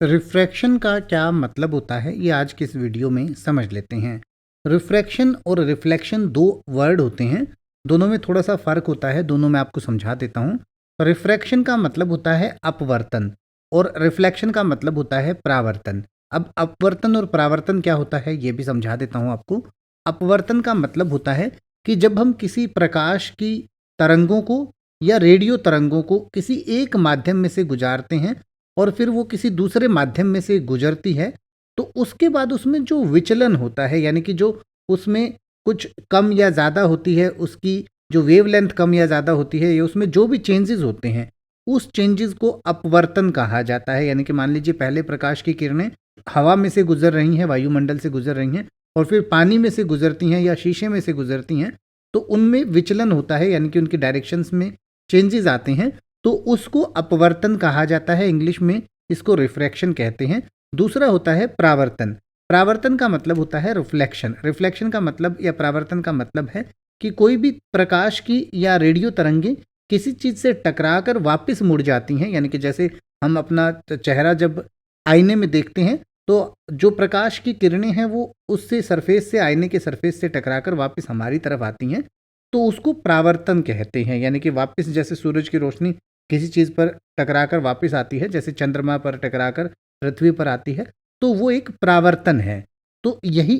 Refraction का क्या मतलब होता है ये आज के इस वीडियो में समझ लेते हैं। रिफ्रैक्शन और रिफ्लेक्शन दो वर्ड होते हैं, दोनों में थोड़ा सा फ़र्क होता है, दोनों मैं आपको समझा देता हूँ। रिफ्रैक्शन का मतलब होता है अपवर्तन और रिफ्लेक्शन का मतलब होता है परावर्तन। अब अपवर्तन और परावर्तन क्या होता है ये भी समझा देता हूँ आपको। अपवर्तन का मतलब होता है कि जब हम किसी प्रकाश की तरंगों को या रेडियो तरंगों को किसी एक माध्यम में से गुजारते हैं और फिर वो किसी दूसरे माध्यम में से गुजरती है, तो उसके बाद उसमें जो विचलन होता है, यानी कि जो उसमें कुछ कम या ज़्यादा होती है, उसकी जो वेवलेंथ कम या ज़्यादा होती है, या उसमें जो भी चेंजेस होते हैं, उस चेंजेस को अपवर्तन कहा जाता है। यानी कि मान लीजिए पहले प्रकाश की किरणें हवा में से गुजर रही हैं, वायुमंडल से गुजर रही हैं, और फिर पानी में से गुजरती हैं या शीशे में से गुजरती हैं, तो उनमें विचलन होता है, यानी कि उनकी डायरेक्शंस में चेंजेस आते हैं, तो उसको अपवर्तन कहा जाता है। इंग्लिश में इसको रिफ्रैक्शन कहते हैं। दूसरा होता है परावर्तन। परावर्तन का मतलब होता है रिफ्लेक्शन। रिफ्लेक्शन का मतलब या परावर्तन का मतलब है कि कोई भी प्रकाश की या रेडियो तरंगें किसी चीज़ से टकराकर वापस मुड़ जाती हैं। यानी कि जैसे हम अपना चेहरा जब आईने में देखते हैं, तो जो प्रकाश की किरणें हैं वो उससे सरफेस से, आईने के सरफेस से टकराकर वापस हमारी तरफ आती हैं, तो उसको परावर्तन कहते हैं। यानी कि वापस जैसे सूरज की रोशनी किसी चीज़ पर टकराकर वापस आती है, जैसे चंद्रमा पर टकराकर पृथ्वी पर आती है, तो वो एक परावर्तन है। तो यही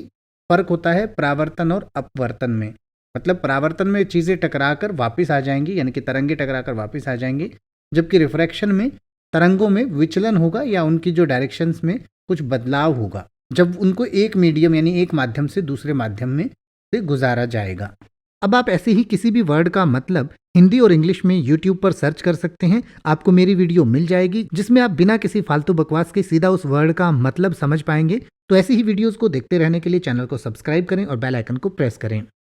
फ़र्क होता है परावर्तन और अपवर्तन में। मतलब परावर्तन में चीज़ें टकराकर वापस आ जाएंगी, यानी कि तरंगे टकराकर वापस आ जाएंगी, जबकि रिफ्रैक्शन में तरंगों में विचलन होगा या उनकी जो डायरेक्शंस में कुछ बदलाव होगा, जब उनको एक मीडियम यानी एक माध्यम से दूसरे माध्यम में से गुजारा जाएगा। अब आप ऐसे ही किसी भी वर्ड का मतलब हिंदी और इंग्लिश में यूट्यूब पर सर्च कर सकते हैं। आपको मेरी वीडियो मिल जाएगी जिसमें आप बिना किसी फालतू बकवास के सीधा उस वर्ड का मतलब समझ पाएंगे। तो ऐसी ही वीडियोस को देखते रहने के लिए चैनल को सब्सक्राइब करें और बेल आइकन को प्रेस करें।